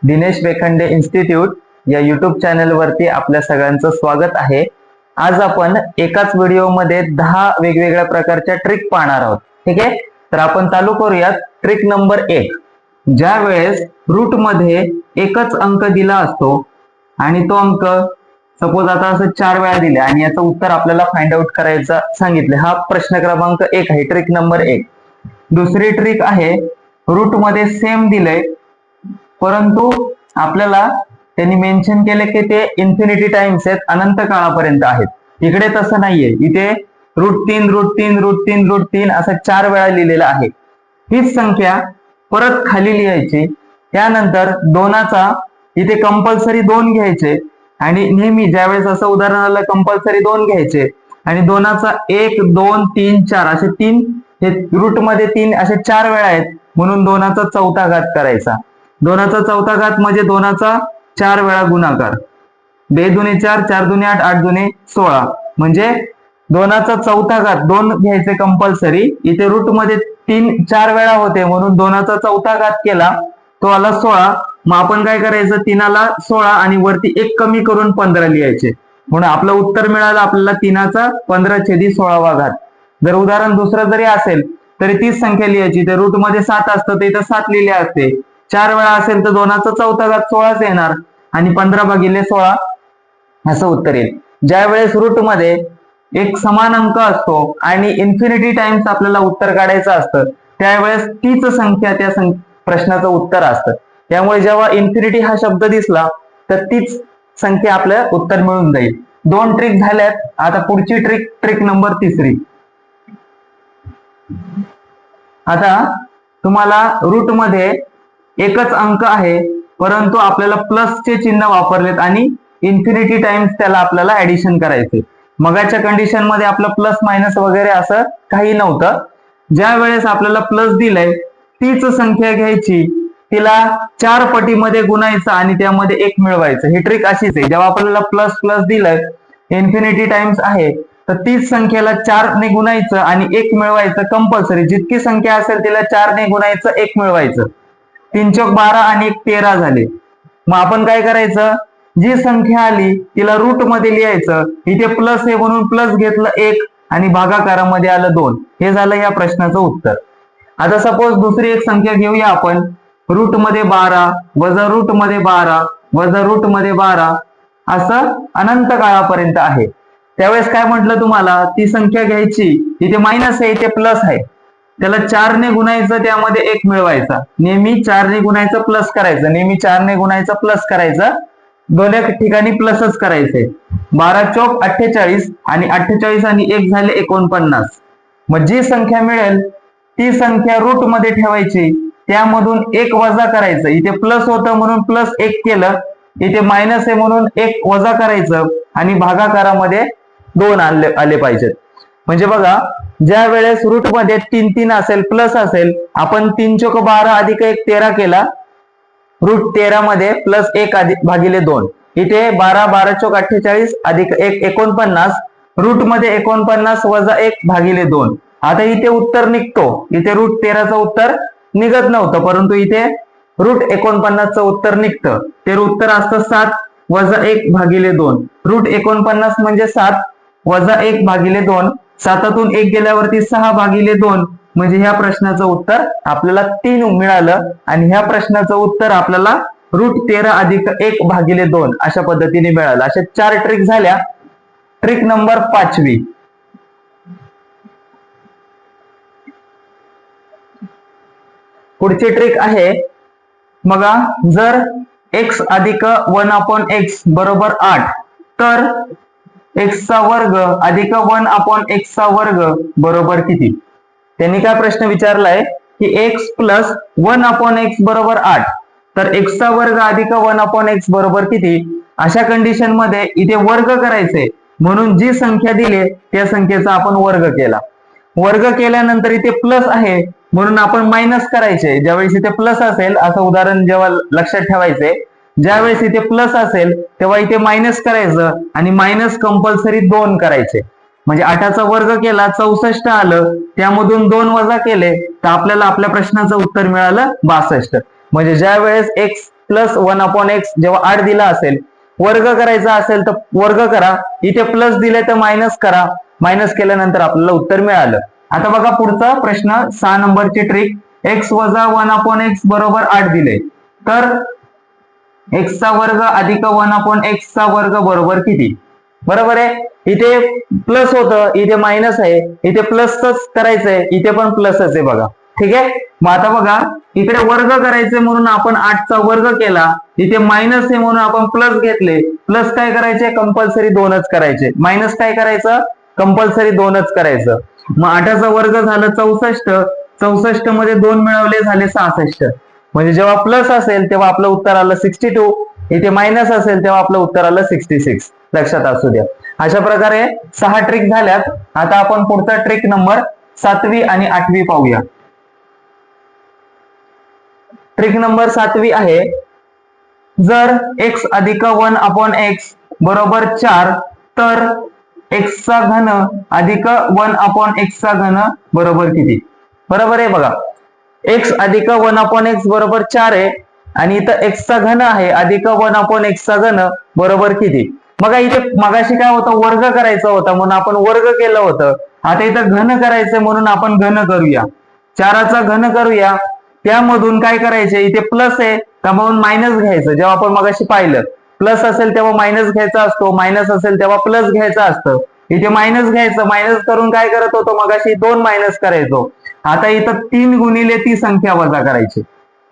Dinesh Wekhande institute या YouTube channel वरती आपल्या सगळ्यांचं स्वागत आहे। आज आपण एकाच व्हिडिओमध्ये 10 वेगवेगळ्या प्रकारच्या ट्रिक पाहणार आहोत। ठीक आहे, तर आपण चालू करूयात। ट्रिक नंबर 1, ज्या वेळेस रूट मध्ये एकच अंक दिला असतो आणि तो अंक सपोज आता असं 4 वेळा दिले आणि याचं उत्तर आपल्याला फाइंड आउट करायचं सांगितले। हा प्रश्न क्रमांक 1 आहे, ट्रिक नंबर 1। दुसरी ट्रिक आहे, रूट मध्ये सेम दिलंय परंतु आपल्याला त्यांनी मेन्शन केले की ते इन्फिनिटी टाइम्स आहेत, अनंत काळापर्यंत आहेत। इकडे तसं नाहीये, इथे √3 √3 √3 √3 असं 4 वेळा लिहिलेलं आहे। हीच संख्या परत खाली लिहायची, त्यानंतर दोनाचा इथे कंपल्सरी 2 घ्यायचे आणि नेहमी ज्यावेळेस असं उदाहरण आलं कंपल्सरी 2 घ्यायचे आणि दोनाचा 1 2 3 4 असे 3, हे रूट मध्ये 3 असे 4 वेळा आहेत म्हणून दोनाचा चौथा घात करायचा। दोनाचा चौथा घात म्हणजे दोनाचा 4 वेळा गुणाकार, 2 दुणे 4 4 दुणे 8 8 दुणे 16 म्हणजे दोनाचा चौथा घात 2 घ्यायचे कंपल्सरी। इथे रूट मध्ये 3 4 वेळा होते म्हणून दोनाचा चौथा घात केला तो आला 16। मग आपण काय करायचं, 3 ला 16 आणि वरती 1 कमी करून 15 लिहायचे म्हणून आपलं उत्तर मिळालं आपल्याला 3चा 15/16 घात। जर उदाहरण दुसरं जरी असेल तरी तीच संख्या लिहायची, तर रूट मध्ये 7 असतं तर इथं 7 लिहिले असते। 4 वेळा असेल तर दोनाचा चौथा घात 16च येणार आणि 15/16 असं उत्तर येईल। ज्या वेळेस रूट मध्ये एक समान अंक असतो आणि इन्फिनिटी टाइम्स आपल्याला उत्तर काढायचं असतं त्यावेळेस तीच संख्या त्या प्रश्नाचं उत्तर असतं। त्यामुळे जेव्हा इन्फिनिटी हा शब्द दिसला तर तीच संख्या आपल्याला उत्तर मिळून जाईल। 2 ट्रिक झाल्यात, आता पुढची ट्रिक नंबर 3। आता तुम्हाला रूट मध्ये एकच अंक आहे परंतु आपल्याला प्लसचे चिन्ह वापरलेत आणि इन्फिनिटी टाइम्स त्याला आपल्याला ऍडिशन करायचे। मगाच्या कंडिशन मध्ये आपलं प्लस मायनस वगैरे असं काही नव्हतं। ज्या वेळेस आपल्याला प्लस दिलंय तीच संख्या घ्यायची, तिला 4 पटीमध्ये गुणायचं आणि त्यामध्ये 1 मिळवायचं। ही ट्रिक अशीच आहे, जेव्हा आपल्याला प्लस प्लस दिलंय इन्फिनिटी टाइम्स आहे तर तीच संख्येला 4 ने गुणायचं आणि 1 मिळवायचं कंपल्सरी। जितकी संख्या असेल तिला 4 ने गुणायचं 1 मिळवायचं। 3 चौक 12 आणि 1 13 झाले। मग आपण काय करायचं, जी संख्या आली तिला रूट मध्ये लिहायचं, इथे प्लस आहे म्हणून प्लस घेतलं 1 आणि भागाकारामध्ये आलं 2। हे झालं या प्रश्नाचं उत्तर। आता सपोज दुसरी एक संख्या घेऊया आपण, रूट मध्ये 12 वजा रूट मध्ये 12 वजा रूट मध्ये 12 असं अनंत काळापर्यंत आहे। त्यावेळेस काय म्हटलं तुम्हाला, ती संख्या घ्यायची, इथे मायनस आहे इथे प्लस आहे, त्याला 4 ने गुणायचं त्यामध्ये 1 मिळवायचा। नेहमी 4 ने गुणायचं प्लस करायचं, नेहमी 4 ने गुणायचं प्लस करायचं, दोन्ही ठिकाणी प्लसच करायचे। 12 चौक 48 आणि 48 आणि 1 झाले 49। मग जी संख्या मिळेल ती संख्या रूट मध्ये ठेवायची, त्यामधून 1 वजा करायचं। इथे प्लस होतं म्हणून प्लस 1 केलं, इथे मायनस आहे म्हणून 1 वजा करायचं आणि भागाकारामध्ये 2 आले पाहिजेत। म्हणजे बघा, ज्या वेळेस रूट मध्ये 3 3 असेल प्लस असेल, आपण 3 चौक 12 अधिक 1 13 केला, रूट 13 मध्ये प्लस 1 भागिले 2, इथे 12 12 चौक 48 अधिक 1 49, रूट मध्ये 49 वजा 1 भागिले 2। आता इथे उत्तर निघतो, इथे रूट 13चं उत्तर निघत नव्हतं परंतु इथे रूट 49चं उत्तर निघतं। ते उत्तर असतं 7 वजा 1 भागिले 2। रूट 49 म्हणजे 7 वजा 1 भागिले 2, 7तून 1 गेल्यावरती 6 भागिले 2 म्हणजे ह्या प्रश्नाचं उत्तर आपल्याला 3 मिळालं आणि ह्या प्रश्नाचं उत्तर आपल्याला रूट 13 अधिक 1 भागिले 2 अशा पद्धतीने मिळालं। अशा 4 ट्रिक झाल्या। Trick number 5। पुढची ट्रिक आहे, बघा, जर x अधिक 1/x बरोबर 8 तर x चा वर्ग अधिक 1/x चा वर्ग बरोबर किती? त्यांनी काय प्रश्न विचारलाय की x प्लस 1/x बरोबर 8 तर x चा वर्ग अधिक 1/x बरोबर किती? अशा कंडिशन मध्ये इथे वर्ग करायचे म्हणून जी संख्या दिली त्या संख्येचा आपण वर्ग केला। वर्ग केल्यानंतर इथे प्लस आहे म्हणून आपण मायनस करायचे। ज्यावेळेस इथे प्लस असेल, असं उदाहरण जेव्हा लक्षात ठेवायचे, ज्यावेळेस इथे प्लस असेल तेव्हा इथे मायनस करायचं आणि मायनस कंपल्सरी 2 करायचे। म्हणजे 8चा वर्ग केला 64 आलं, त्यामधून 2 वजा केले तर आपल्याला आपल्या प्रश्नाचं उत्तर मिळालं 62। म्हणजे ज्या वेळेस x प्लस 1/x जेव्हा 8 दिला असेल, वर्ग करायचा असेल तर वर्ग करा, इथे प्लस दिले तर मायनस करा, मायनस केल्यानंतर आपल्याला उत्तर मिळालं. आता बघा पुढचा प्रश्न 6 नंबरची ट्रिक. x वजा 1/x बरोबर 8 दिले, तर x चा वर्ग अधिक 1/x चा वर्ग बरोबर किती? बरोबर आहे, इथे प्लस होतं, इथे मायनस आहे, इथे प्लसच करायचंय, इथे पण प्लसच आहे बघा. ठीक आहे, मग आता बघा इकडे वर्ग करायचे म्हणून आपण 8 चा वर्ग केला, इथे मायनस आहे म्हणून आपण प्लस घेतले. प्लस काय करायचे, कंपल्सरी 2च करायचे. मायनस काय करायचं, कंपल्सरी 2च करायचं. मग 8चा वर्ग झालं 64, 64 मध्ये 2 मिळवले झाले 66. म्हणजे जेव्हा प्लस असेल तेव्हा आपलं उत्तर आलं 62, इथे मायनस असेल तेव्हा आपलं उत्तर आलं 66. लक्षात असू द्या. अशा प्रकारे 6 ट्रिक झाल्यात. आता आपण पुढचा ट्रिक नंबर 7वी आणि 8वी पाहूया. ट्रिक नंबर 7वी आहे, जर x अधिक 1/x बरोबर 4 तर x चा घन अधिक 1/x चा घन बरोबर किती? बरोबर आहे बघा, x अधिक 1/x बरोबर 4 आहे आणि इथं x चा घन आहे अधिक 1/x चा घन बरोबर किती? मग इथे मगाशी काय होतं, वर्ग करायचा होता म्हणून आपण वर्ग केलं होतं. आता इथं घन करायचं म्हणून आपण घन करूया, 4चा घन करूया. त्यामधून काय करायचे, इथे प्लस आहे त्यामधून मायनस घ्यायचं. जेव्हा आपण मगाशी पाहिलं प्लस असेल तेव्हा मायनस घ्यायचा असतो, मायनस असेल तेव्हा प्लस घ्यायचा असतं. इथे मायनस घ्यायचं, मायनस करून काय करत होतो मगाशी 2 मायनस करायचो. आता इथं 3 गुणिले ती संख्या वजा करायची.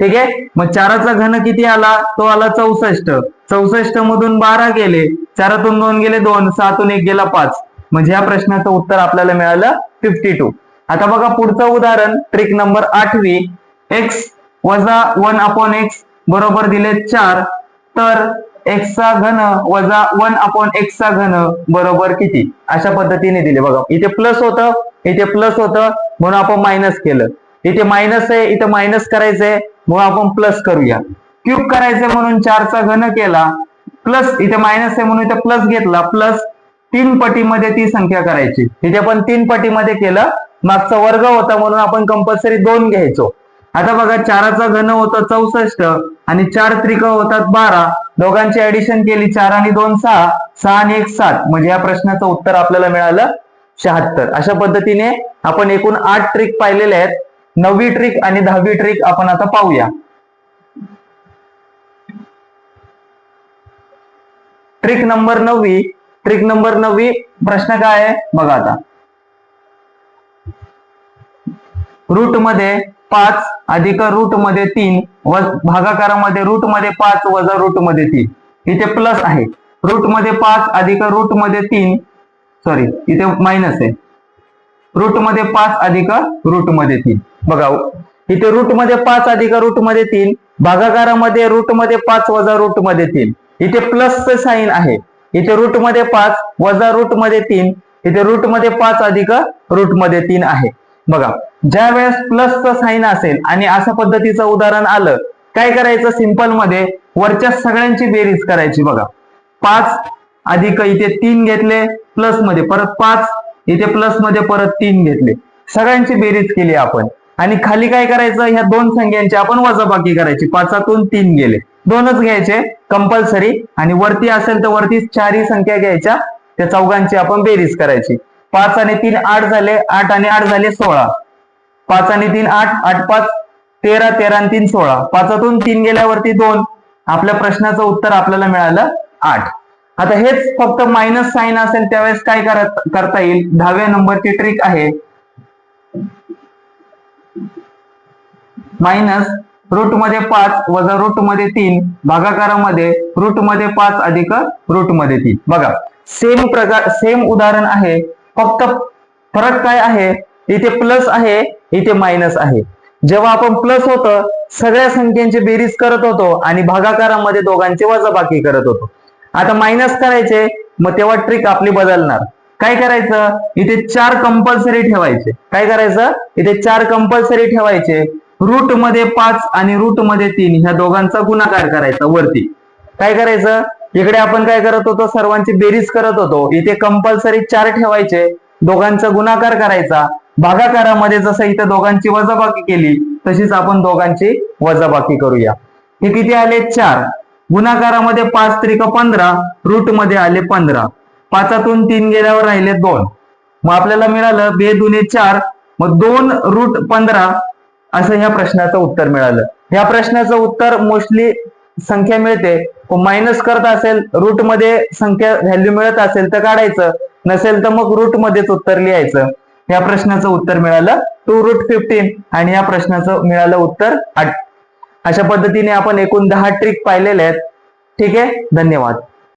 ठीक आहे, मग 4चा घन किती आला, तो आला 64. 64 मधून 12 गेले, 4तून 2 गेले 2, 6तून 1 गेला 5. म्हणजे या प्रश्नाचं उत्तर आपल्याला मिळालं 52. आता बघा पुढचं उदाहरण, ट्रिक नंबर 8वी. x वजा 1/x बरोबर दिले 4, तर x चा घन वजा 1/x चा घन बरोबर किती? अशा पद्धतीने दिले बघा. इथे प्लस होतं, इथे प्लस होतं म्हणून आपण मायनस केलं. इथे मायनस आहे, इथे मायनस करायचंय म्हणून आपण प्लस करूया. क्यूब करायचंय म्हणून 4चा घन केला, प्लस इथे मायनस आहे म्हणून इथे प्लस घेतला, प्लस 3 पटीमध्ये ती संख्या करायची. इथे पण 3 पटीमध्ये केलं, मागचा वर्ग होता म्हणून आपण कंपल्सरी 2 घ्यायचो. आता बघा 4चा घन होतं 64 आणि 4 त्रिक होतात 12, दोघांची ऍडिशन केली, 4 आणि 2 6, 6 आणि 1 7. म्हणजे या प्रश्नाचं उत्तर आपल्याला मिळालं 76. अशा पद्धतीने आपण एकूण 8 ट्रिक पाहिलेले आहेत. 9वी ट्रिक आणि 10वी ट्रिक आपण आता पाहूया. ट्रिक नंबर 9वी. ट्रिक नंबर 9वी प्रश्न काय आहे बघा. आता रूट मध्ये 5 अधिक रूट मध्ये 3 व भागाकारामध्ये रूट मध्ये 5 वजा रूट मध्ये 3. इथे प्लस आहे, रूट मध्ये 5 अधिक रूट मध्ये 3, सॉरी इथे मायनस आहे, रूट मध्ये 5 अधिक रूट मध्ये 3. बघा इथे रूट मध्ये 5 अधिक रूट मध्ये 3, भागाकारामध्ये रूट मध्ये 5 वजा रूट मध्ये 3. इथे प्लसचं साइन आहे, इथे रूट मध्ये 5 वजा रूट मध्ये 3, इथे रूट मध्ये 5 अधिक रूट मध्ये 3 आहे. बघा ज्या वेळेस प्लसचं साइन असेल आणि अशा पद्धतीचं उदाहरण आलं, काय करायचं, सिंपल मध्ये वरच्या सगळ्यांची बेरीज करायची. बघा 5 अधिक इथे 3 घेतले, प्लस मध्ये परत 5, इथे प्लस मध्ये परत 3 घेतले, सगळ्यांची बेरीज केली आपण. आणि खाली काय करायचं, ह्या दोन संख्यांची आपण वजाबाकी करायची. 5तून 3 गेले, 2च घ्यायचे कंपल्सरी, आणि वरती असेल तर वरती 4 संख्या घ्यायच्या, त्या चौघांची आपण बेरीज करायची. 5 आणि 3 8 झाले, 8 आणि 8 झाले 16, 5 आणि 3 8, 8 5 13, 13 आणि 3 16, 5तून 3 गेल्यावरती 2. आपल्या प्रश्नाचं उत्तर आपल्याला मिळालं 8. आता हेच फक्त मायनस साइन असेल त्यावेळेस काय करता येईल, 10व्या नंबरची ट्रिक आहे. मायनस रूट मध्ये 5 वजा रूट मध्ये 3, भागाकारामध्ये रूट मध्ये 5 अधिक रूट मध्ये 3. बघा सेम प्रकार, सेम उदाहरण आहे, फक्त फरक काय आहे, इथे प्लस आहे, इथे मायनस आहे. जेव्हा आपण प्लस होतं सगळ्या संख्यांची बेरीज करत होतो आणि भागाकारामध्ये दोघांची वजाबाकी करत होतो. आता मायनस करायचे, मग तेव्हा ट्रिक आपली बदलणार. काय करायचं, इथे 4 कंपल्सरी ठेवायचे. काय करायचं, इथे 4 कंपल्सरी ठेवायचे. रूट मध्ये 5 आणि रूट मध्ये 3 ह्या दोघांचा गुणाकार करायचा वरती. काय करायचं, इकडे आपण काय करत होतो, सर्वांची बेरीज करत होतो, इथे कंपल्सरी 4 ठेवायचे, दोघांचा गुणाकार करायचा. भागाकारामध्ये जसं इथे दोघांची वजाबाकी केली तशीच आपण दोघांची वजाबाकी करूया. हे किती आले 4. गुणाकारामध्ये 5 त्रिक 15, रूट मध्ये आले 15. 5तून 3 गेल्यावर राहिले 2. मग आपल्याला मिळालं 2 दुने 4, मग 2 रूट 15 असं ह्या प्रश्नाचं उत्तर मिळालं. ह्या प्रश्नाचं उत्तर मोस्टली संख्या मिळते, मायनस करत असेल, रूट मध्ये संख्या व्हॅल्यू मिळत असेल तर काढायचं, नसेल तर मग रूट मध्येच उत्तर लिहायचं. या प्रश्नाचं उत्तर मिळालं 2√15 आणि या प्रश्नाचं मिळालं उत्तर 8. अशा पद्धतीने आपण एकूण 10 ट्रिक पाहिलेल्या आहेत. ठीक आहे, धन्यवाद.